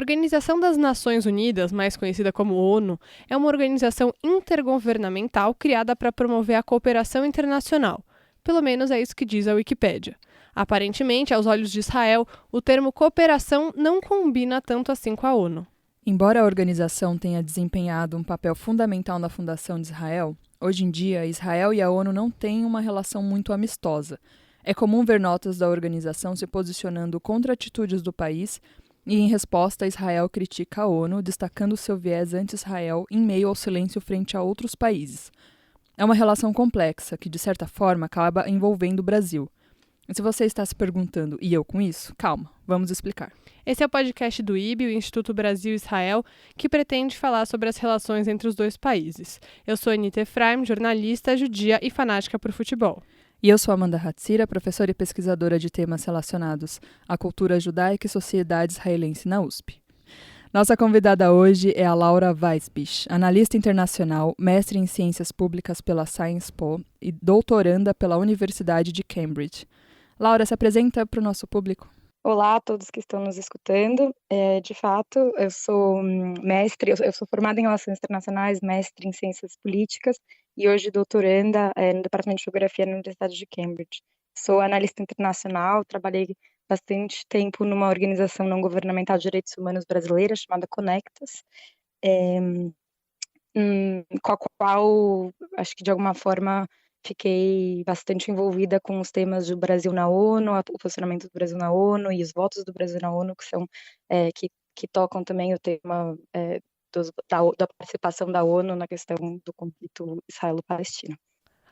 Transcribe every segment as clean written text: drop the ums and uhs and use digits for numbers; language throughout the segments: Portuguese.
Organização das Nações Unidas, mais conhecida como ONU, é uma organização intergovernamental criada para promover a cooperação internacional. Pelo menos é isso que diz a Wikipédia. Aparentemente, aos olhos de Israel, o termo cooperação não combina tanto assim com a ONU. Embora a organização tenha desempenhado um papel fundamental na fundação de Israel, hoje em dia Israel e a ONU não têm uma relação muito amistosa. É comum ver notas da organização se posicionando contra atitudes do país e, em resposta, Israel critica a ONU, destacando seu viés anti-Israel em meio ao silêncio frente a outros países. É uma relação complexa que, de certa forma, acaba envolvendo o Brasil. E se você está se perguntando, e eu com isso? Calma, vamos explicar. Esse é o podcast do IB, o Instituto Brasil-Israel, que pretende falar sobre as relações entre os dois países. Eu sou Anita Efraim, jornalista, judia e fanática por futebol. E eu sou Amanda Hatzira, professora e pesquisadora de temas relacionados à cultura judaica e sociedade israelense na USP. Nossa convidada hoje é a Laura Weisbich, analista internacional, mestre em ciências públicas pela Sciences Po e doutoranda pela Universidade de Cambridge. Laura, se apresenta para o nosso público. Olá a todos que estão nos escutando. De fato, eu sou mestre, eu sou formada em Relações Internacionais, mestre em Ciências Políticas e hoje doutoranda no Departamento de Geografia na Universidade de Cambridge. Sou analista internacional, trabalhei bastante tempo numa organização não governamental de direitos humanos brasileira chamada Conectas, com a qual acho que de alguma forma fiquei bastante envolvida com os temas do Brasil na ONU, o posicionamento do Brasil na ONU e os votos do Brasil na ONU, que são que tocam também o tema da participação da ONU na questão do conflito israelo-palestino.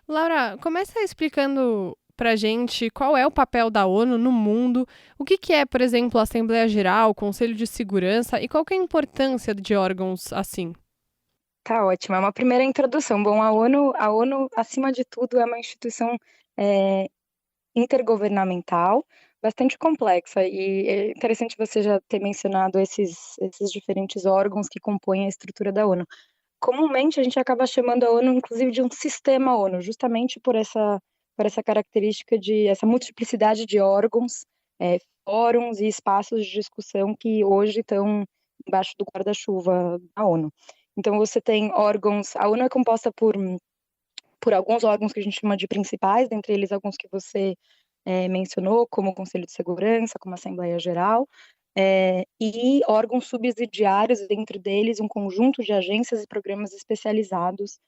Laura, começa explicando para a gente qual é o papel da ONU no mundo, o que é, por exemplo, a Assembleia Geral, o Conselho de Segurança e qual que é a importância de órgãos assim. Tá ótimo, é uma primeira introdução. Bom, a ONU, acima de tudo, é uma instituição intergovernamental, bastante complexa, e é interessante você já ter mencionado esses diferentes órgãos que compõem a estrutura da ONU. Comumente, a gente acaba chamando a ONU, inclusive, de um sistema ONU, justamente por essa característica de essa multiplicidade de órgãos, fóruns e espaços de discussão que hoje estão embaixo do guarda-chuva da ONU. Então, você tem órgãos, a ONU é composta por alguns órgãos que a gente chama de principais, dentre eles alguns que você mencionou, como o Conselho de Segurança, como a Assembleia Geral, e órgãos subsidiários, dentro deles um conjunto de agências e programas especializados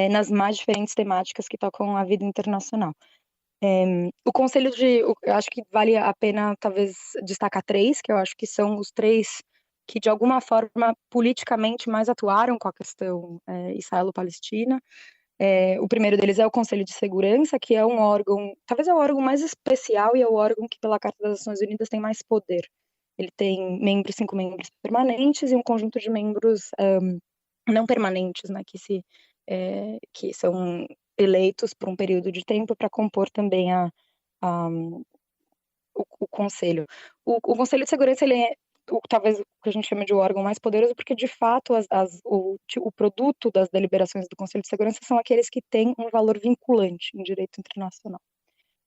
nas mais diferentes temáticas que tocam a vida internacional. O Conselho eu acho que vale a pena talvez destacar três, que eu acho que são os três que de alguma forma politicamente mais atuaram com a questão israelo-palestina. O primeiro deles é o Conselho de Segurança, que é um órgão, talvez é o órgão mais especial e é o órgão que pela Carta das Nações Unidas tem mais poder. Ele tem 5 membros permanentes e um conjunto de membros não permanentes, né, que são eleitos por um período de tempo para compor também o Conselho. O Conselho de Segurança, ele é talvez o que a gente chama de o órgão mais poderoso, porque de fato o produto das deliberações do Conselho de Segurança são aqueles que têm um valor vinculante em direito internacional.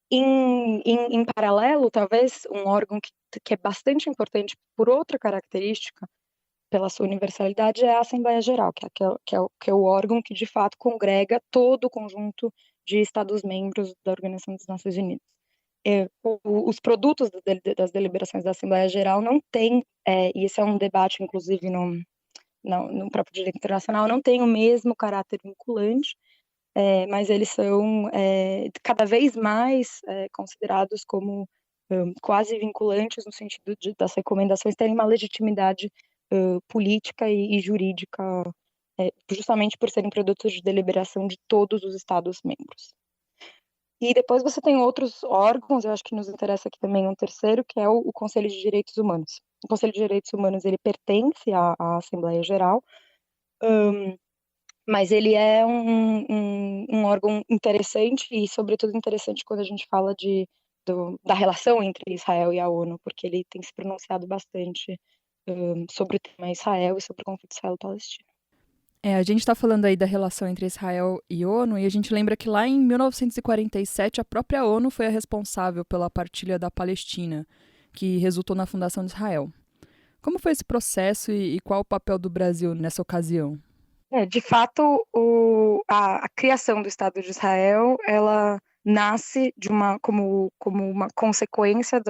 Em paralelo, talvez um órgão que é bastante importante por outra característica, pela sua universalidade, é a Assembleia Geral, que é o órgão que de fato congrega todo o conjunto de Estados-membros da Organização das Nações Unidas. Os produtos das deliberações da Assembleia Geral não têm, e esse é um debate, inclusive, no próprio direito internacional, não tem o mesmo caráter vinculante, mas eles são cada vez mais considerados como quase vinculantes, no sentido das recomendações terem uma legitimidade política e jurídica, justamente por serem produtos de deliberação de todos os Estados-membros. E depois você tem outros órgãos, eu acho que nos interessa aqui também um terceiro, que é o Conselho de Direitos Humanos. O Conselho de Direitos Humanos, ele pertence à Assembleia Geral, mas ele é um órgão interessante e, sobretudo, interessante quando a gente fala da relação entre Israel e a ONU, porque ele tem se pronunciado bastante sobre o tema Israel e sobre o conflito israelo-palestino. A gente está falando aí da relação entre Israel e ONU, e a gente lembra que lá em 1947 a própria ONU foi a responsável pela partilha da Palestina, que resultou na fundação de Israel. Como foi esse processo e qual o papel do Brasil nessa ocasião? De fato, a criação do Estado de Israel, ela nasce como uma consequência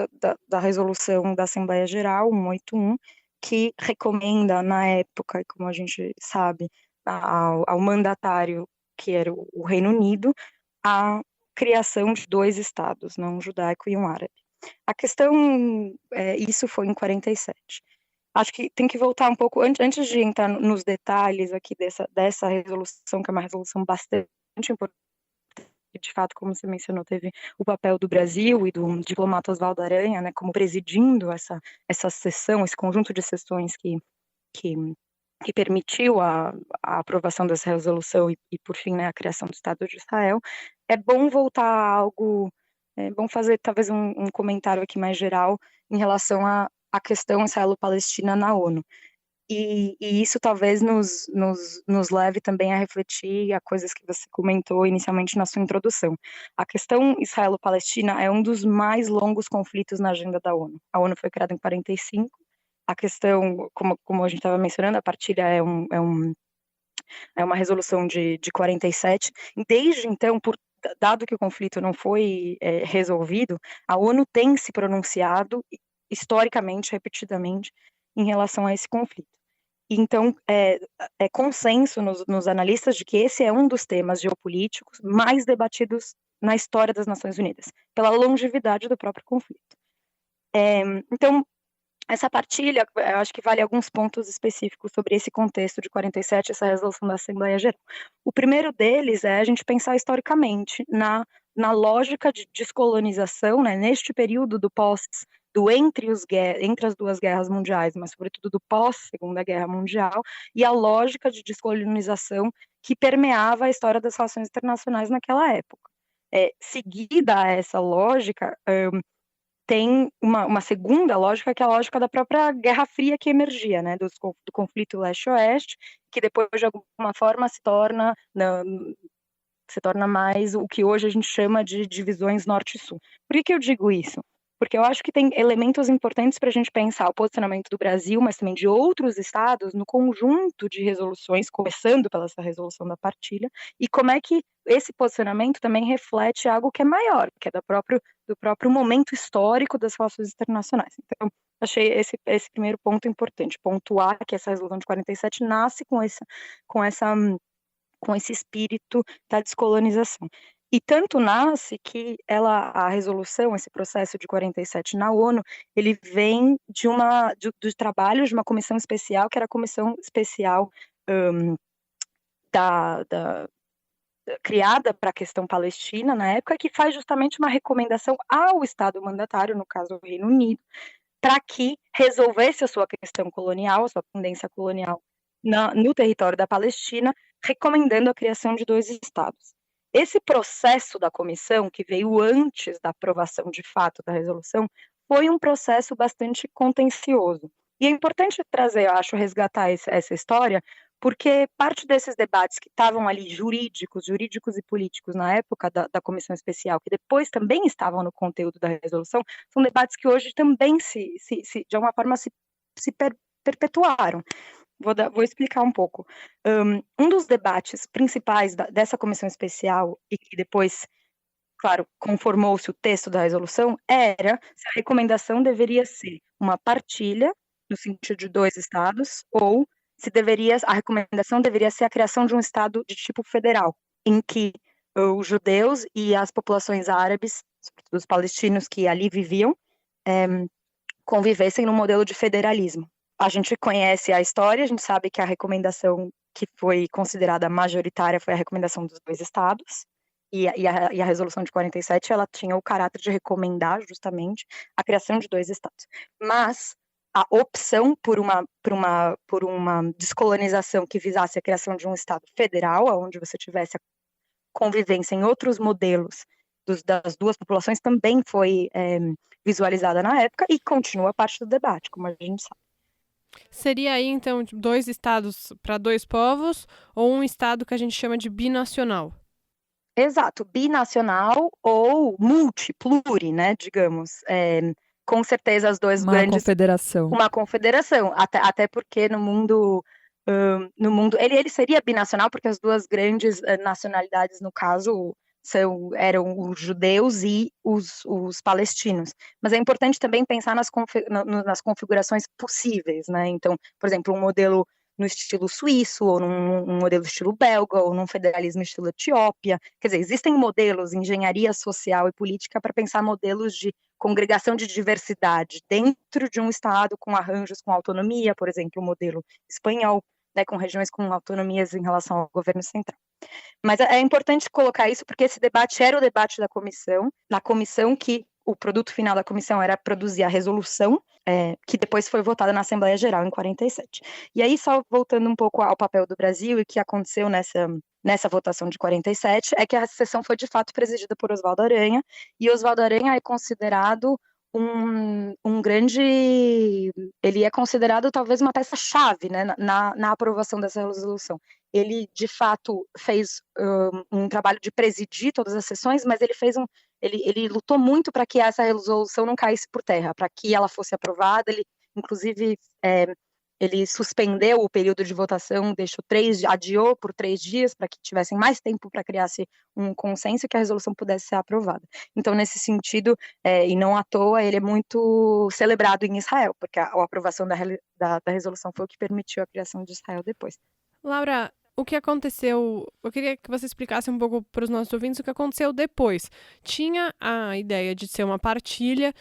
da resolução da Assembleia Geral 181, que recomenda, na época, como a gente sabe, ao mandatário, que era o Reino Unido, a criação de 2 estados, né, um judaico e um árabe. A questão, isso foi em 47. Acho que tem que voltar um pouco, antes de entrar nos detalhes aqui dessa resolução, que é uma resolução bastante importante, e de fato, como você mencionou, teve o papel do Brasil e do diplomata Oswaldo Aranha, né, como presidindo essa sessão, esse conjunto de sessões que permitiu a aprovação dessa resolução e por fim, né, a criação do Estado de Israel. É bom voltar a algo, é bom fazer talvez um comentário aqui mais geral em relação à questão israelo-palestina na ONU. E isso talvez nos leve também a refletir a coisas que você comentou inicialmente na sua introdução. A questão israelo-palestina é um dos mais longos conflitos na agenda da ONU. A ONU foi criada em 45. A questão, como a gente estava mencionando, a partilha é uma resolução de 47. Desde então, dado que o conflito não foi resolvido, a ONU tem se pronunciado historicamente, repetidamente, em relação a esse conflito. Então, é consenso nos analistas de que esse é um dos temas geopolíticos mais debatidos na história das Nações Unidas, pela longevidade do próprio conflito. Então, essa partilha, eu acho que vale alguns pontos específicos sobre esse contexto de 47, essa resolução da Assembleia Geral. O primeiro deles é a gente pensar historicamente na lógica de descolonização, né, neste período entre as 2 guerras mundiais, mas sobretudo do pós-Segunda Guerra Mundial, e a lógica de descolonização que permeava a história das relações internacionais naquela época. Seguida a essa lógica, tem uma segunda lógica, que é a lógica da própria Guerra Fria que emergia, né, do conflito leste-oeste, que depois, de alguma forma, se torna mais o que hoje a gente chama de divisões norte e sul. Por que eu digo isso? Porque eu acho que tem elementos importantes para a gente pensar o posicionamento do Brasil, mas também de outros estados, no conjunto de resoluções, começando pela essa resolução da partilha, e como é que esse posicionamento também reflete algo que é maior, que é do próprio momento histórico das relações internacionais. Então, achei esse primeiro ponto importante, pontuar que essa resolução de 47 nasce com esse espírito da descolonização. E tanto nasce que a resolução, esse processo de 47 na ONU, ele vem do trabalho de uma comissão especial, que era a comissão especial criada para a questão palestina na época, que faz justamente uma recomendação ao Estado mandatário, no caso o Reino Unido, para que resolvesse a sua questão colonial, a sua pendência colonial no território da Palestina, recomendando a criação de 2 estados. Esse processo da comissão, que veio antes da aprovação de fato da resolução, foi um processo bastante contencioso. E é importante trazer, eu acho, resgatar essa história, porque parte desses debates que estavam ali jurídicos e políticos na época da comissão especial, que depois também estavam no conteúdo da resolução, são debates que hoje também de alguma forma se perpetuaram. Vou explicar um pouco. Um dos debates principais dessa comissão especial, e que depois, claro, conformou-se o texto da resolução, era se a recomendação deveria ser uma partilha, no sentido de 2 estados, ou se a recomendação deveria ser a criação de um estado de tipo federal, em que os judeus e as populações árabes, sobretudo os palestinos que ali viviam, convivessem num modelo de federalismo. A gente conhece a história, a gente sabe que a recomendação que foi considerada majoritária foi a recomendação dos 2 estados, e a resolução de 47, ela tinha o caráter de recomendar justamente a criação de 2 estados. Mas a opção por uma descolonização que visasse a criação de um estado federal, onde você tivesse a convivência em outros modelos das 2 populações, também foi visualizada na época e continua parte do debate, como a gente sabe. Seria aí, então, 2 estados para 2 povos ou um estado que a gente chama de binacional? Exato, binacional ou pluri, né, digamos. com certeza as duas Uma grandes, confederação. uma confederação, até porque no mundo ele seria binacional, porque as duas grandes nacionalidades, no caso, eram os judeus e os palestinos. Mas é importante também pensar nas configurações possíveis, né? Então, por exemplo, um modelo no estilo suíço, ou num modelo estilo belga, ou num federalismo estilo Etiópia. Quer dizer, existem modelos em engenharia social e política para pensar modelos de congregação de diversidade dentro de um Estado com arranjos com autonomia, por exemplo, o modelo espanhol, né, com regiões com autonomias em relação ao governo central. Mas é importante colocar isso porque esse debate era o debate da comissão, na comissão que o produto final da comissão era produzir a resolução, que depois foi votada na Assembleia Geral em 47. E aí, só voltando um pouco ao papel do Brasil e o que aconteceu nessa votação de 47, é que a sessão foi de fato presidida por Oswaldo Aranha, e Oswaldo Aranha é considerado um grande, ele é considerado talvez uma peça-chave, né, na aprovação dessa resolução. Ele, de fato, fez um trabalho de presidir todas as sessões, mas ele lutou muito para que essa resolução não caísse por terra, para que ela fosse aprovada. Ele, inclusive, ele suspendeu o período de votação, adiou por 3 dias, para que tivessem mais tempo para criar-se um consenso e que a resolução pudesse ser aprovada. Então, nesse sentido, e não à toa, ele é muito celebrado em Israel, porque a aprovação da resolução foi o que permitiu a criação de Israel depois. Laura, o que aconteceu? Eu queria que você explicasse um pouco para os nossos ouvintes o que aconteceu depois. Tinha a ideia de ser uma partilha,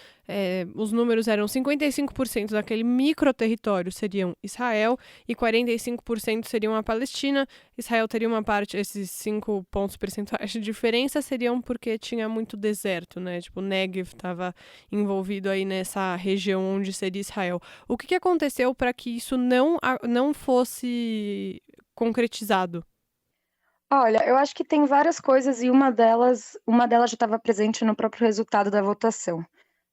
os números eram 55% daquele microterritório seriam Israel e 45% seriam a Palestina. Israel teria uma parte, esses 5 pontos percentuais de diferença seriam porque tinha muito deserto, né? Tipo, o Negev estava envolvido aí nessa região onde seria Israel. O que aconteceu para que isso não fosse concretizado? Olha, eu acho que tem várias coisas e uma delas já estava presente no próprio resultado da votação.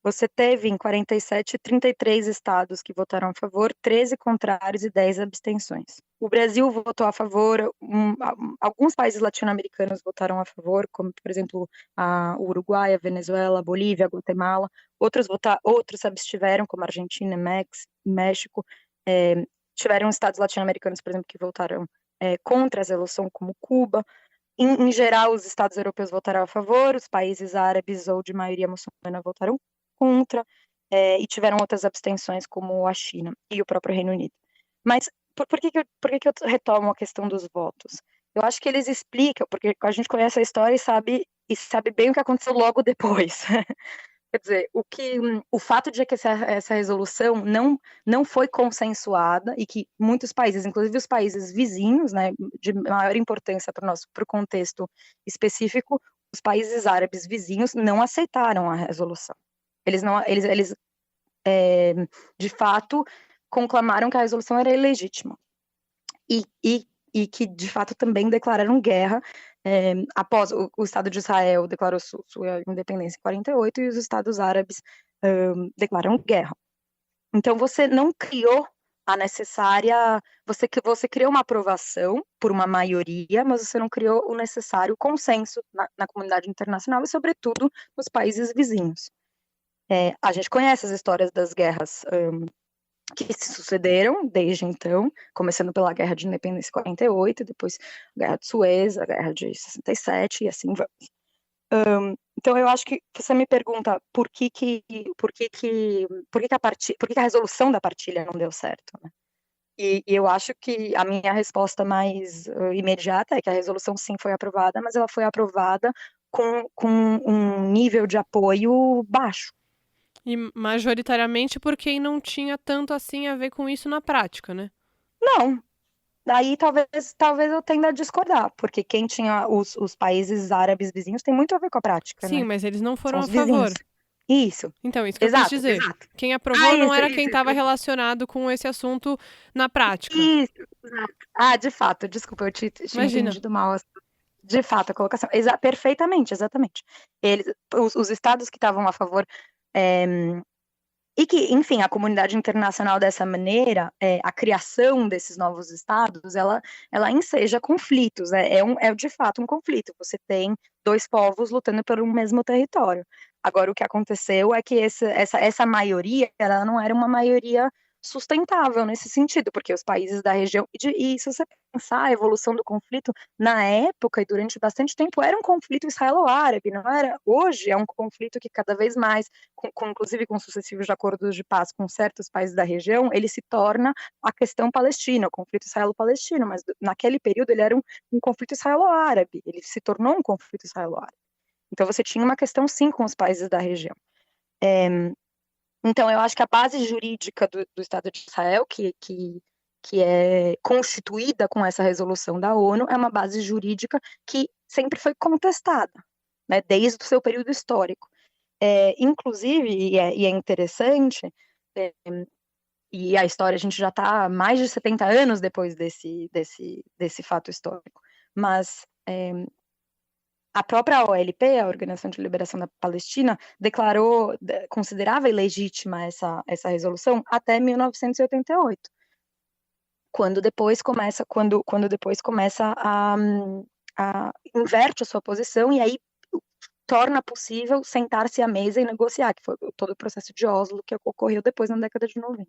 Você teve em 47 33 estados que votaram a favor, 13 contrários e 10 abstenções. O Brasil votou a favor, alguns países latino-americanos votaram a favor, como por exemplo o Uruguai, a Venezuela, a Bolívia, a Guatemala. Outros se abstiveram, como a Argentina, México. Tiveram estados latino-americanos, por exemplo, que votaram contra a resolução, como Cuba. Em geral, os estados europeus votaram a favor, os países árabes ou de maioria muçulmana votaram contra, e tiveram outras abstenções, como a China e o próprio Reino Unido. Mas por que eu retomo a questão dos votos? Eu acho que eles explicam, porque a gente conhece a história e sabe bem o que aconteceu logo depois. Quer dizer, o fato de que essa resolução não foi consensuada e que muitos países, inclusive os países vizinhos, né, de maior importância para o contexto específico, os países árabes vizinhos não aceitaram a resolução. Eles de fato conclamaram que a resolução era ilegítima e que de fato também declararam guerra. Após o Estado de Israel declarou sua independência em 48 e os Estados árabes declararam guerra. Então você não criou a necessária, você criou uma aprovação por uma maioria, mas você não criou o necessário consenso na comunidade internacional e sobretudo nos países vizinhos. A gente conhece as histórias das guerras que se sucederam desde então, começando pela Guerra de Independência em 48, depois a Guerra de Suez, a Guerra de 67 e assim vamos. Então eu acho que você me pergunta por que a resolução da partilha não deu certo, né? E eu acho que a minha resposta mais imediata é que a resolução sim foi aprovada, mas ela foi aprovada com um nível de apoio baixo. E majoritariamente por quem não tinha tanto assim a ver com isso na prática, né? Não. Daí talvez eu tenda a discordar, porque quem tinha os países árabes vizinhos tem muito a ver com a prática, Sim, né? mas eles não foram São a os favor. vizinhos. Isso. Então, isso que eu quis dizer. Exato. Quem aprovou não era quem isso. estava relacionado com esse assunto na prática. Isso, exato. De fato, desculpa, eu tinha entendido mal. De fato, a colocação. Perfeitamente, exatamente. Os estados que estavam a favor, e que, enfim, a comunidade internacional dessa maneira, a criação desses novos estados, ela enseja conflitos, é de fato um conflito. Você tem 2 povos lutando por um mesmo território. Agora, o que aconteceu é que essa maioria, ela não era uma maioria sustentável nesse sentido, porque os países da região, e se você pensar a evolução do conflito, na época e durante bastante tempo, era um conflito israelo-árabe, não era? Hoje é um conflito que cada vez mais, inclusive com sucessivos acordos de paz com certos países da região, ele se torna a questão palestina, o conflito israelo-palestino, mas naquele período ele era um conflito israelo-árabe, ele se tornou um conflito israelo-árabe. Então você tinha uma questão sim com os países da região. Então eu acho que a base jurídica do Estado de Israel, que é constituída com essa resolução da ONU, é uma base jurídica que sempre foi contestada, né, desde o seu período histórico. Inclusive, e é interessante, e a história, a gente já está mais de 70 anos depois desse fato histórico, mas a própria OLP, a Organização de Liberação da Palestina, considerava ilegítima essa resolução até 1988, quando depois começa a inverte a sua posição e aí torna possível sentar-se à mesa e negociar, que foi todo o processo de Oslo que ocorreu depois na década de 90.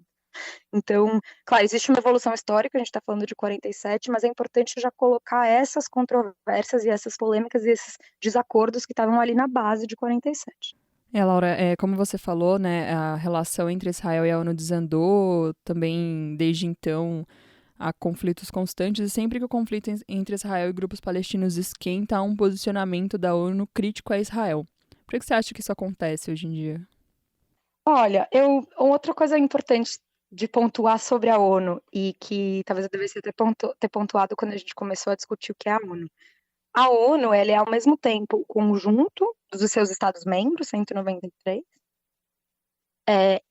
Então, claro, existe uma evolução histórica, a gente está falando de 47, mas é importante já colocar essas controvérsias e essas polêmicas e esses desacordos que estavam ali na base de 47. Laura, como você falou, né, a relação entre Israel e a ONU desandou também desde então. Há conflitos constantes e sempre que o conflito entre Israel e grupos palestinos esquenta, há um posicionamento da ONU crítico a Israel. Por que você acha que isso acontece hoje em dia? Olha, outra coisa importante de pontuar sobre a ONU, e que talvez eu devesse ter pontuado quando a gente começou a discutir o que é a ONU. A ONU, ela é ao mesmo tempo o conjunto dos seus Estados-membros, 193,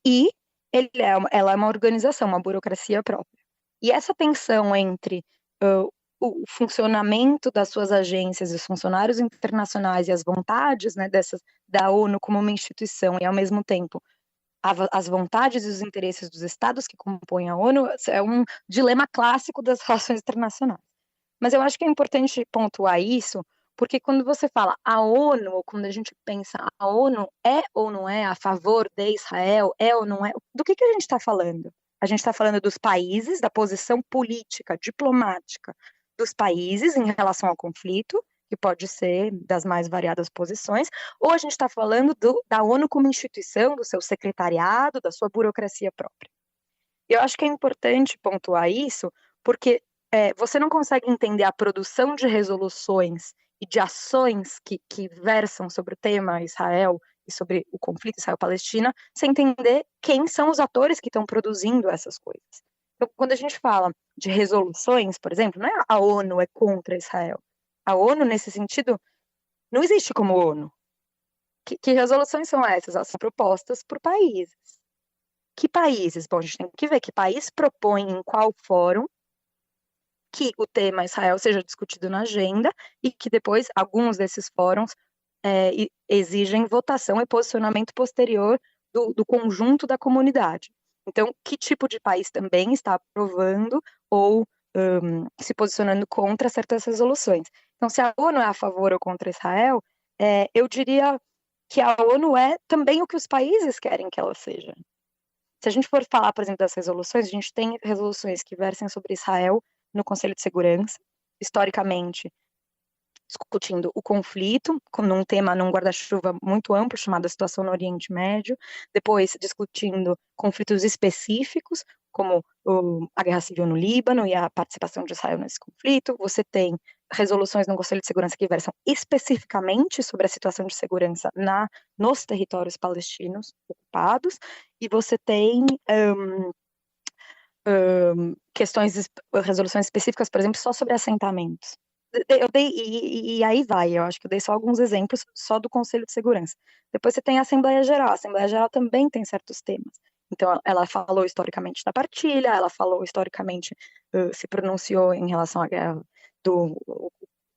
e ela é uma organização, uma burocracia própria. E essa tensão entre o funcionamento das suas agências e os funcionários internacionais e as vontades, né, da ONU como uma instituição, e ao mesmo tempo as vontades e os interesses dos estados que compõem a ONU, é um dilema clássico das relações internacionais. Mas eu acho que é importante pontuar isso, porque quando você fala a ONU, ou quando a gente pensa a ONU é ou não é a favor de Israel, é ou não é, do que a gente está falando? A gente está falando dos países, da posição política, diplomática dos países em relação ao conflito, que pode ser das mais variadas posições, ou a gente está falando da ONU como instituição, do seu secretariado, da sua burocracia própria. Eu acho que é importante pontuar isso, porque você não consegue entender a produção de resoluções e de ações que versam sobre o tema Israel e sobre o conflito Israel-Palestina, sem entender quem são os atores que estão produzindo essas coisas. Então, quando a gente fala de resoluções, por exemplo, não é a ONU é contra Israel. A ONU, nesse sentido, não existe como ONU. Que resoluções são essas? Elas são propostas por países. Que países? Bom, a gente tem que ver que país propõe em qual fórum que o tema Israel seja discutido na agenda e que depois alguns desses fóruns exigem votação e posicionamento posterior do conjunto da comunidade. Então, que tipo de país também está aprovando ou se posicionando contra certas resoluções? Então, se a ONU é a favor ou contra Israel, eu diria que a ONU é também o que os países querem que ela seja. Se a gente for falar, por exemplo, das resoluções, a gente tem resoluções que versem sobre Israel no Conselho de Segurança, historicamente, discutindo o conflito, num guarda-chuva muito amplo, chamado a situação no Oriente Médio, depois discutindo conflitos específicos, como a guerra civil no Líbano e a participação de Israel nesse conflito. Você tem resoluções no Conselho de Segurança que versam especificamente sobre a situação de segurança nos territórios palestinos ocupados, e você tem resoluções específicas, por exemplo, só sobre assentamentos. E aí eu acho que eu dei só alguns exemplos só do Conselho de Segurança. Depois você tem a Assembleia Geral também tem certos temas. Então, ela falou historicamente da partilha, ela falou historicamente, se pronunciou em relação à guerra do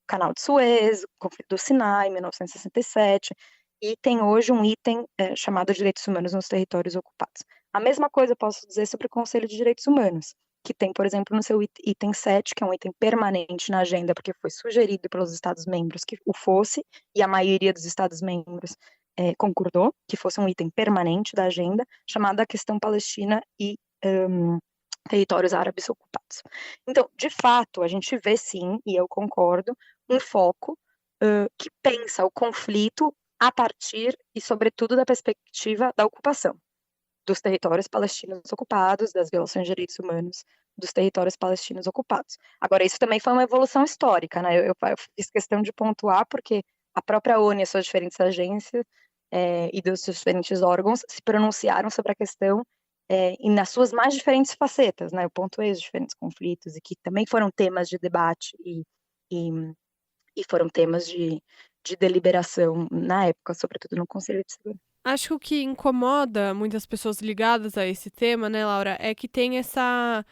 Canal de Suez, o conflito do Sinai, em 1967, e tem hoje um item chamado Direitos Humanos nos Territórios Ocupados. A mesma coisa eu posso dizer sobre o Conselho de Direitos Humanos, que tem, por exemplo, no seu item 7, que é um item permanente na agenda, porque foi sugerido pelos Estados-membros que o fosse, e a maioria dos Estados-membros concordou que fosse um item permanente da agenda, chamada questão Palestina e territórios árabes ocupados. Então, de fato, a gente vê sim, e eu concordo, um foco que pensa o conflito a partir e, sobretudo, da perspectiva da ocupação dos territórios palestinos ocupados, das violações de direitos humanos dos territórios palestinos ocupados. Agora, isso também foi uma evolução histórica, né? Eu fiz questão de pontuar porque a própria ONU e as suas diferentes agências e dos seus diferentes órgãos se pronunciaram sobre a questão e nas suas mais diferentes facetas, né? Eu pontuei os diferentes conflitos e que também foram temas de debate e foram temas de deliberação na época, sobretudo no Conselho de Segurança. Acho que o que incomoda muitas pessoas ligadas a esse tema, né, Laura, é que tem essa...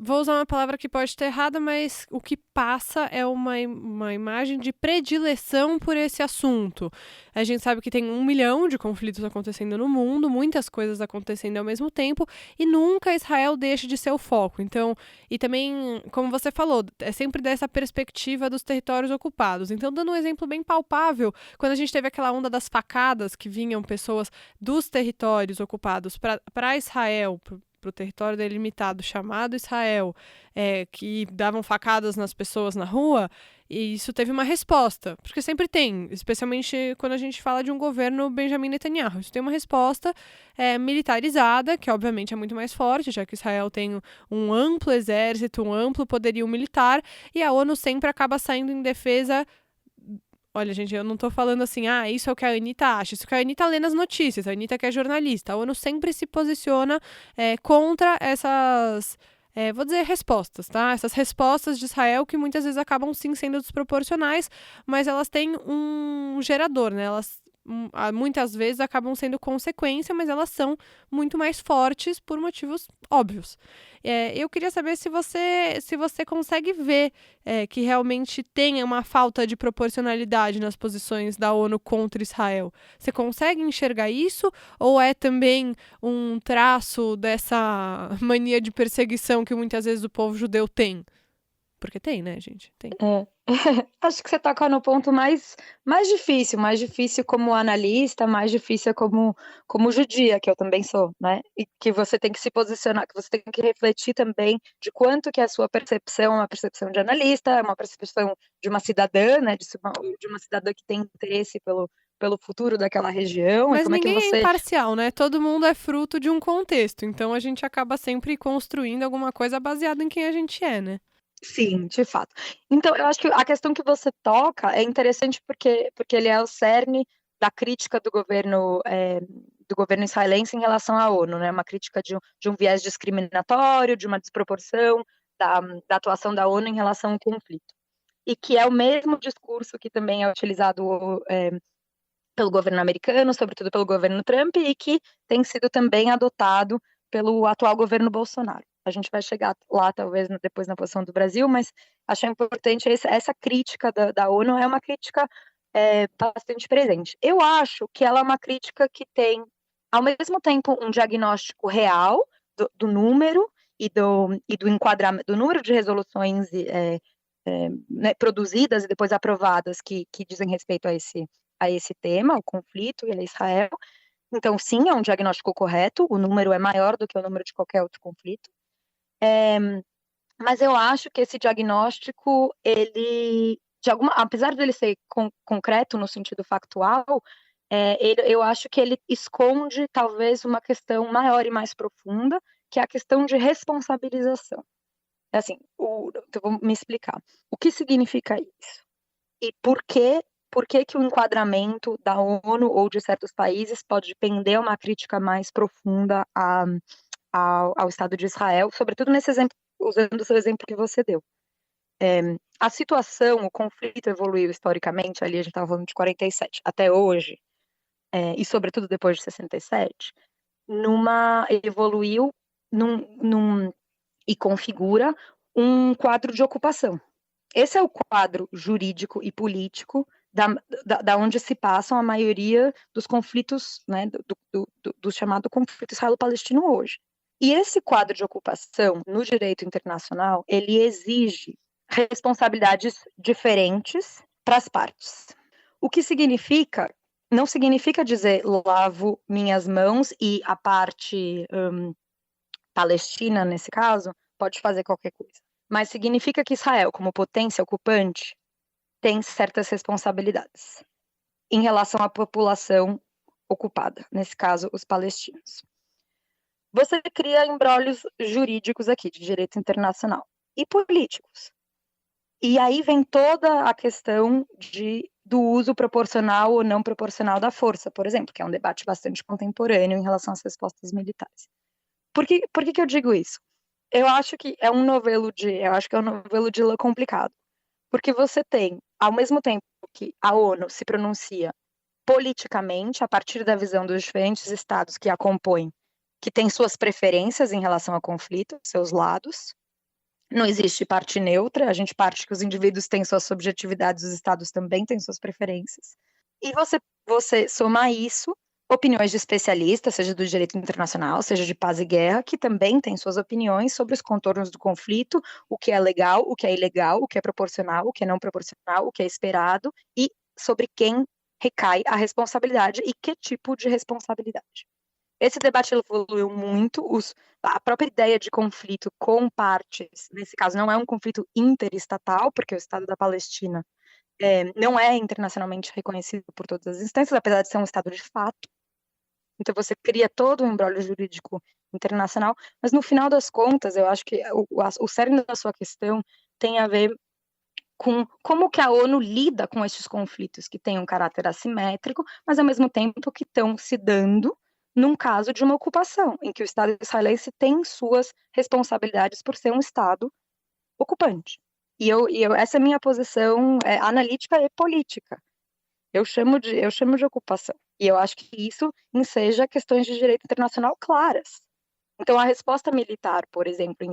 Vou usar uma palavra que pode estar errada, mas o que passa é uma imagem de predileção por esse assunto. A gente sabe que tem 1 milhão de conflitos acontecendo no mundo, muitas coisas acontecendo ao mesmo tempo, e nunca Israel deixa de ser o foco. Então, e também, como você falou, é sempre dessa perspectiva dos territórios ocupados. Então, dando um exemplo bem palpável, quando a gente teve aquela onda das facadas, que vinham pessoas dos territórios ocupados para Israel, para o território delimitado chamado Israel, que davam facadas nas pessoas na rua, e isso teve uma resposta, porque sempre tem, especialmente quando a gente fala de um governo Benjamin Netanyahu. Isso tem uma resposta militarizada, que obviamente é muito mais forte, já que Israel tem um amplo exército, um amplo poderio militar, e a ONU sempre acaba saindo em defesa. Olha, gente, eu não tô falando assim, isso é o que a Anitta acha, isso que a Anitta lê nas notícias, a Anitta que é jornalista. A ONU sempre se posiciona contra essas, vou dizer, respostas, tá? Essas respostas de Israel que muitas vezes acabam sim sendo desproporcionais, mas elas têm um gerador, né? Elas muitas vezes acabam sendo consequência, mas elas são muito mais fortes por motivos óbvios. Eu queria saber se você consegue ver que realmente tem uma falta de proporcionalidade nas posições da ONU contra Israel. Você consegue enxergar isso? Ou é também um traço dessa mania de perseguição que muitas vezes o povo judeu tem? Porque tem, né, gente? Tem. Acho que você toca no ponto mais difícil como analista, mais difícil como judia, que eu também sou, né? E que você tem que se posicionar, que você tem que refletir também de quanto que a sua percepção é uma percepção de analista, é uma percepção de uma cidadã, né? De uma cidadã que tem interesse pelo futuro daquela região. Mas e como ninguém é que você... imparcial, né? Todo mundo é fruto de um contexto. Então a gente acaba sempre construindo alguma coisa baseada em quem a gente é, né? Sim, de fato. Então, eu acho que a questão que você toca é interessante porque ele é o cerne da crítica do governo israelense em relação à ONU, né? Uma crítica de um viés discriminatório, de uma desproporção da atuação da ONU em relação ao conflito. E que é o mesmo discurso que também é utilizado pelo governo americano, sobretudo pelo governo Trump, e que tem sido também adotado pelo atual governo Bolsonaro. A gente vai chegar lá, talvez, depois na posição do Brasil, mas acho importante essa crítica da ONU é uma crítica bastante presente. Eu acho que ela é uma crítica que tem, ao mesmo tempo, um diagnóstico real do número e do enquadramento, do número de resoluções né, produzidas e depois aprovadas que dizem respeito a esse tema, o conflito e a Israel. Então, sim, é um diagnóstico correto, o número é maior do que o número de qualquer outro conflito. Mas eu acho que esse diagnóstico, apesar de ele ser concreto no sentido factual, eu acho que ele esconde talvez uma questão maior e mais profunda, que é a questão de responsabilização. Assim, eu vou me explicar. O que significa isso? E por que o enquadramento da ONU ou de certos países pode pender a uma crítica mais profunda ao Estado de Israel, sobretudo nesse exemplo, usando o seu exemplo que você deu. A situação, o conflito evoluiu historicamente, ali a gente estava falando de 47, até hoje, e sobretudo depois de 67, evoluiu e configura um quadro de ocupação. Esse é o quadro jurídico e político da onde se passam a maioria dos conflitos, né, do chamado conflito israelo-palestino hoje. E esse quadro de ocupação no direito internacional, ele exige responsabilidades diferentes para as partes. O que significa não significa dizer lavo minhas mãos e a parte palestina, nesse caso, pode fazer qualquer coisa. Mas significa que Israel, como potência ocupante, tem certas responsabilidades em relação à população ocupada, nesse caso, os palestinos. Você cria embrólios jurídicos aqui, de direito internacional, e políticos. E aí vem toda a questão do uso proporcional ou não proporcional da força, por exemplo, que é um debate bastante contemporâneo em relação às respostas militares. Por que eu digo isso? Eu acho que é um novelo de lã complicado, porque você tem, ao mesmo tempo que a ONU se pronuncia politicamente, a partir da visão dos diferentes estados que a compõem, que têm suas preferências em relação ao conflito, seus lados. Não existe parte neutra, a gente parte que os indivíduos têm suas subjetividades, os estados também têm suas preferências. E você somar isso, opiniões de especialistas, seja do direito internacional, seja de paz e guerra, que também têm suas opiniões sobre os contornos do conflito, o que é legal, o que é ilegal, o que é proporcional, o que é não proporcional, o que é esperado, e sobre quem recai a responsabilidade e que tipo de responsabilidade. Esse debate evoluiu muito, a própria ideia de conflito com partes, nesse caso não é um conflito interestatal, porque o Estado da Palestina não é internacionalmente reconhecido por todas as instâncias, apesar de ser um Estado de fato. Então você cria todo um embrólio jurídico internacional, mas no final das contas, eu acho que o cerne da sua questão tem a ver com como que a ONU lida com esses conflitos que têm um caráter assimétrico, mas ao mesmo tempo que estão se dando num caso de uma ocupação, em que o Estado israelense tem suas responsabilidades por ser um Estado ocupante. E essa é a minha posição analítica e política. Eu chamo de ocupação. E eu acho que isso enseja questões de direito internacional claras. Então, a resposta militar, por exemplo,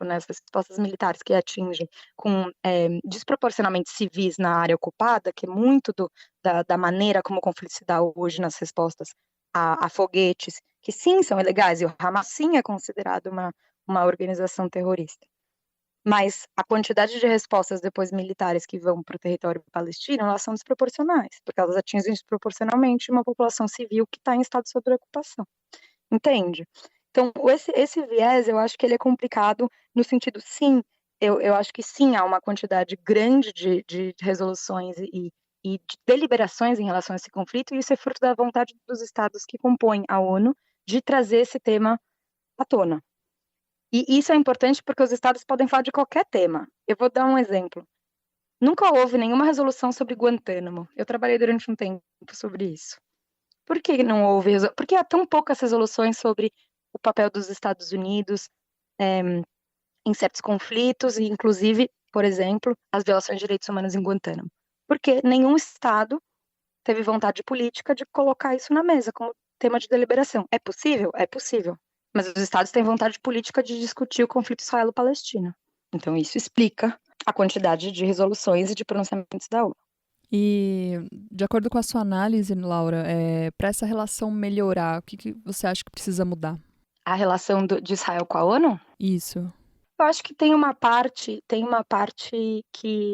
nessas respostas militares que atingem com desproporcionalmente civis na área ocupada, que é muito da maneira como o conflito se dá hoje nas respostas a foguetes, que sim são ilegais, e o Hamas sim é considerado uma organização terrorista. Mas a quantidade de respostas depois militares que vão para o território palestino, elas são desproporcionais, porque elas atingem desproporcionalmente uma população civil que está em estado de sobreocupação. Entende? Então, esse viés, eu acho que ele é complicado no sentido, sim, eu acho que sim, há uma quantidade grande de resoluções e de deliberações em relação a esse conflito, e isso é fruto da vontade dos estados que compõem a ONU de trazer esse tema à tona. E isso é importante porque os estados podem falar de qualquer tema. Eu vou dar um exemplo. Nunca houve nenhuma resolução sobre Guantánamo. Eu trabalhei durante um tempo sobre isso. Por que não houve? Porque há tão poucas resoluções sobre o papel dos Estados Unidos em certos conflitos, e inclusive, por exemplo, as violações de direitos humanos em Guantánamo. Porque nenhum Estado teve vontade política de colocar isso na mesa como tema de deliberação. É possível? É possível. Mas os Estados têm vontade política de discutir o conflito israelo-palestino. Então isso explica a quantidade de resoluções e de pronunciamentos da ONU. E, de acordo com a sua análise, Laura, para essa relação melhorar, o que você acha que precisa mudar? A relação de Israel com a ONU? Isso. Eu acho que tem uma parte que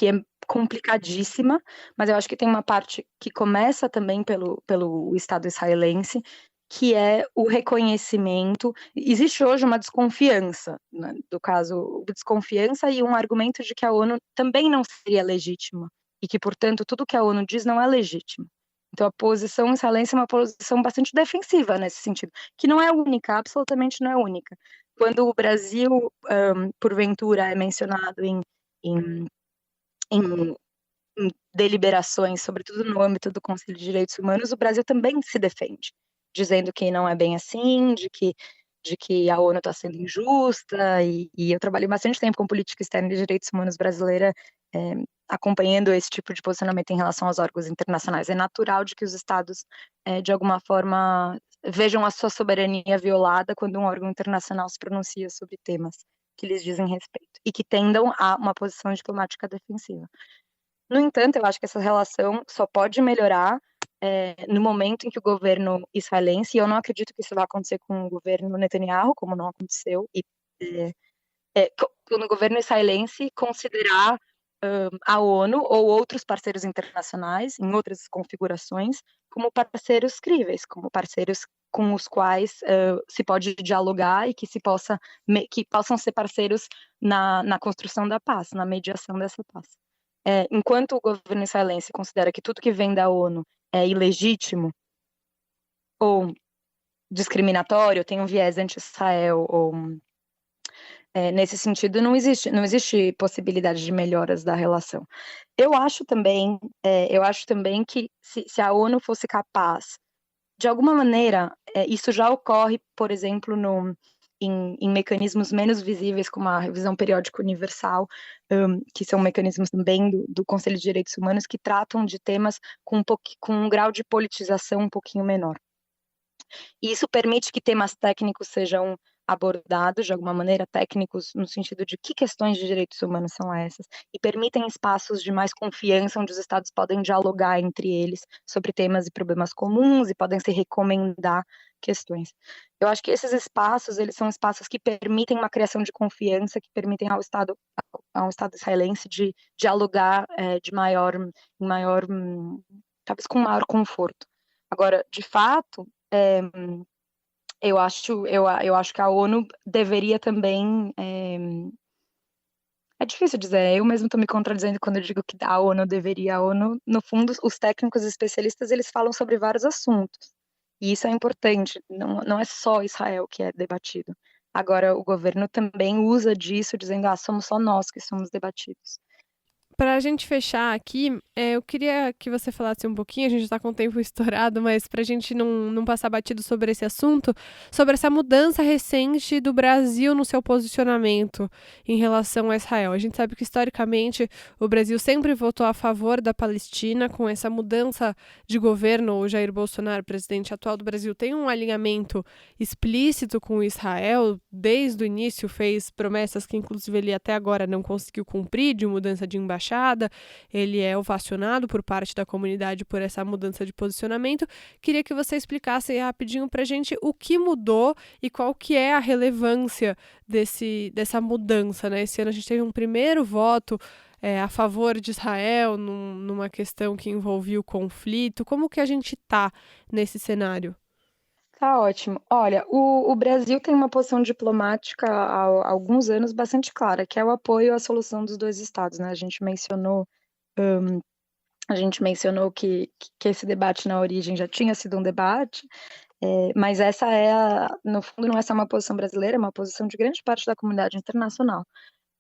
é complicadíssima, mas eu acho que tem uma parte que começa também pelo Estado israelense, que é o reconhecimento. Existe hoje uma desconfiança, né, do caso, desconfiança e um argumento de que a ONU também não seria legítima, e que, portanto, tudo que a ONU diz não é legítimo. Então, a posição israelense é uma posição bastante defensiva nesse sentido, que não é única, absolutamente não é única. Quando o Brasil, porventura, é mencionado em deliberações, sobretudo no âmbito do Conselho de Direitos Humanos, o Brasil também se defende, dizendo que não é bem assim, de que a ONU está sendo injusta, e eu trabalhei bastante tempo com política externa de direitos humanos brasileira, acompanhando esse tipo de posicionamento em relação aos órgãos internacionais. É natural de que os estados, de alguma forma, vejam a sua soberania violada quando um órgão internacional se pronuncia sobre temas que lhes dizem respeito, e que tendam a uma posição diplomática defensiva. No entanto, eu acho que essa relação só pode melhorar no momento em que o governo israelense, e eu não acredito que isso vai acontecer com o governo Netanyahu, como não aconteceu, quando o governo israelense considerar a ONU ou outros parceiros internacionais, em outras configurações, como parceiros críveis, como parceiros com os quais se pode dialogar e que possam ser parceiros na construção da paz, na mediação dessa paz. Enquanto o governo israelense considera que tudo que vem da ONU é ilegítimo ou discriminatório, tem um viés anti-Israel, ou nesse sentido não existe possibilidade de melhoras da relação. Eu acho também que se a ONU fosse capaz, de alguma maneira, isso já ocorre, por exemplo, em mecanismos menos visíveis, como a revisão periódica universal, que são mecanismos também do Conselho de Direitos Humanos, que tratam de temas com um grau de politização um pouquinho menor. E isso permite que temas técnicos sejam abordados de alguma maneira, técnicos no sentido de que questões de direitos humanos são essas, e permitem espaços de mais confiança onde os estados podem dialogar entre eles sobre temas e problemas comuns e podem se recomendar questões. Eu acho que esses espaços, eles são espaços que permitem uma criação de confiança, que permitem ao Estado israelense de dialogar talvez com maior conforto. Agora, de fato, eu acho que a ONU deveria também. É difícil dizer, eu mesmo estou me contradizendo quando eu digo que a ONU deveria. A ONU, no fundo, os técnicos especialistas, eles falam sobre vários assuntos. E isso é importante, não é só Israel que é debatido. Agora, o governo também usa disso, dizendo, somos só nós que somos debatidos. Para a gente fechar aqui, eu queria que você falasse um pouquinho, a gente está com o tempo estourado, mas para a gente não passar batido sobre esse assunto, sobre essa mudança recente do Brasil no seu posicionamento em relação a Israel. A gente sabe que, historicamente, o Brasil sempre votou a favor da Palestina. Com essa mudança de governo, o Jair Bolsonaro, presidente atual do Brasil, tem um alinhamento explícito com Israel. Desde o início fez promessas que, inclusive, ele até agora não conseguiu cumprir, de mudança de embaixada. Ele é ovacionado por parte da comunidade por essa mudança de posicionamento. Queria que você explicasse rapidinho para a gente o que mudou e qual que é a relevância dessa mudança, né? Esse ano a gente teve um primeiro voto a favor de Israel numa questão que envolvia o conflito. Como que a gente está nesse cenário? Tá ótimo. Olha, o Brasil tem uma posição diplomática há alguns anos bastante clara, que é o apoio à solução dos dois estados, né? A gente mencionou que esse debate na origem já tinha sido um debate, mas no fundo, não é só uma posição brasileira, é uma posição de grande parte da comunidade internacional.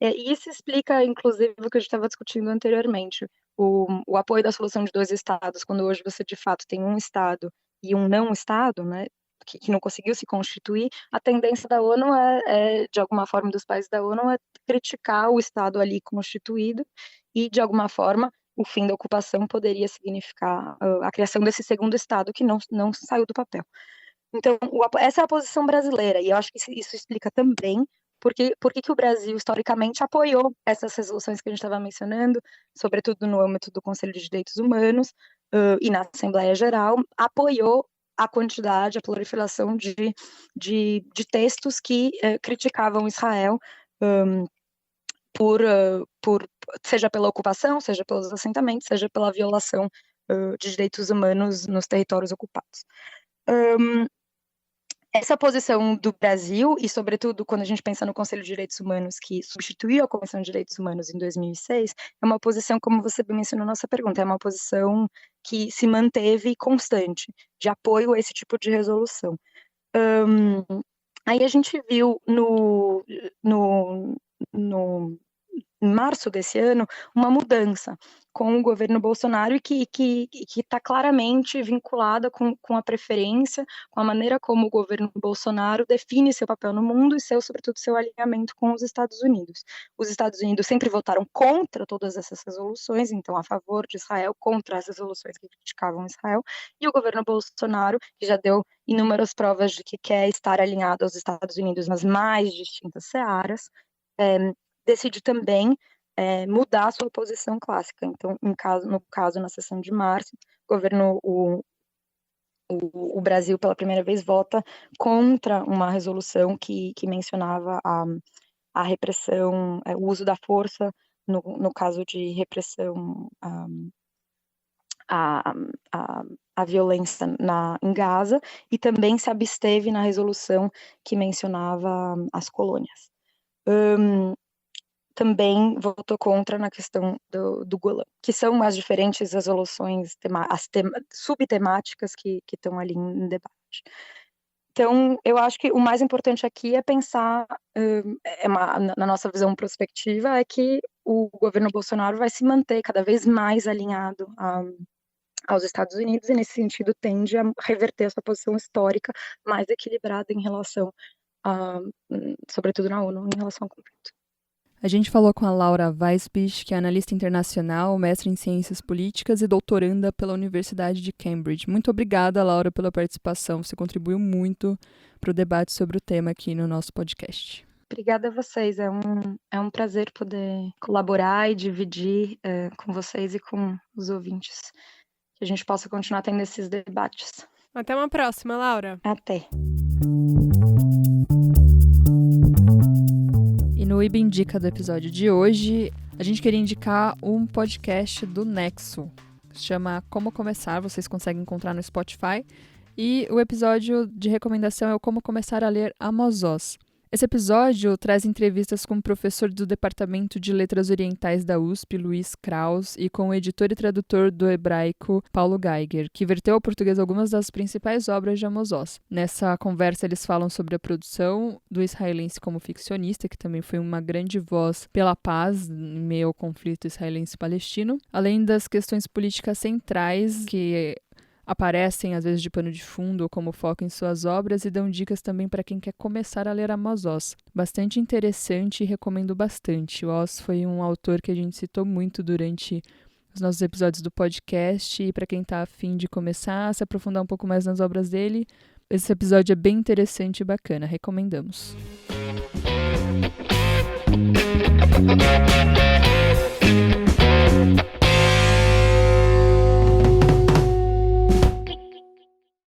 E isso explica, inclusive, o que a gente estava discutindo anteriormente, o apoio da solução de dois estados, quando hoje você, de fato, tem um estado e um não estado, né? Que não conseguiu se constituir, a tendência da ONU de alguma forma, dos países da ONU, é criticar o Estado ali constituído e, de alguma forma, o fim da ocupação poderia significar a criação desse segundo Estado que não saiu do papel. Então, essa é a posição brasileira, e eu acho que isso explica também por que o Brasil, historicamente, apoiou essas resoluções que a gente estava mencionando, sobretudo no âmbito do Conselho de Direitos Humanos e na Assembleia Geral, apoiou a quantidade, a proliferação de textos que criticavam Israel seja pela ocupação, seja pelos assentamentos, seja pela violação de direitos humanos nos territórios ocupados. Essa posição do Brasil, e sobretudo quando a gente pensa no Conselho de Direitos Humanos, que substituiu a Comissão de Direitos Humanos em 2006, é uma posição, como você mencionou na nossa pergunta, é uma posição que se manteve constante, de apoio a esse tipo de resolução. Aí a gente viu em março desse ano, uma mudança com o governo Bolsonaro e que está claramente vinculada com a preferência, com a maneira como o governo Bolsonaro define seu papel no mundo e, sobretudo, seu alinhamento com os Estados Unidos. Os Estados Unidos sempre votaram contra todas essas resoluções, então a favor de Israel, contra as resoluções que criticavam Israel, e o governo Bolsonaro, que já deu inúmeras provas de que quer estar alinhado aos Estados Unidos nas mais distintas searas, decide também mudar a sua posição clássica. Então, no caso, na sessão de março, o Brasil, pela primeira vez, vota contra uma resolução que mencionava a repressão, o uso da força no caso de repressão à violência em Gaza, e também se absteve na resolução que mencionava as colônias. Também votou contra na questão do Golã, que são as diferentes resoluções, subtemáticas que estão ali em debate. Então, eu acho que o mais importante aqui é pensar, na nossa visão prospectiva, é que o governo Bolsonaro vai se manter cada vez mais alinhado aos Estados Unidos, e nesse sentido tende a reverter essa posição histórica mais equilibrada em relação, sobretudo na ONU, em relação ao conflito. A gente falou com a Laura Weisbich, que é analista internacional, mestre em ciências políticas e doutoranda pela Universidade de Cambridge. Muito obrigada, Laura, pela participação. Você contribuiu muito para o debate sobre o tema aqui no nosso podcast. Obrigada a vocês. É um prazer poder colaborar e dividir com vocês e com os ouvintes, que a gente possa continuar tendo esses debates. Até uma próxima, Laura. Até. E no IB Indica do episódio de hoje, a gente queria indicar um podcast do Nexo, que se chama Como Começar, vocês conseguem encontrar no Spotify. E o episódio de recomendação é o Como Começar a Ler Amos Oz. Esse episódio traz entrevistas com o professor do Departamento de Letras Orientais da USP, Luiz Kraus, e com o editor e tradutor do hebraico, Paulo Geiger, que verteu ao português algumas das principais obras de Amos Oz. Nessa conversa, eles falam sobre a produção do israelense como ficcionista, que também foi uma grande voz pela paz em meio ao conflito israelense-palestino, além das questões políticas centrais que aparecem às vezes de pano de fundo ou como foco em suas obras, e dão dicas também para quem quer começar a ler Amos Oz. Bastante interessante e recomendo bastante. O Oz foi um autor que a gente citou muito durante os nossos episódios do podcast, e para quem está a fim de começar a se aprofundar um pouco mais nas obras dele, esse episódio é bem interessante e bacana, recomendamos.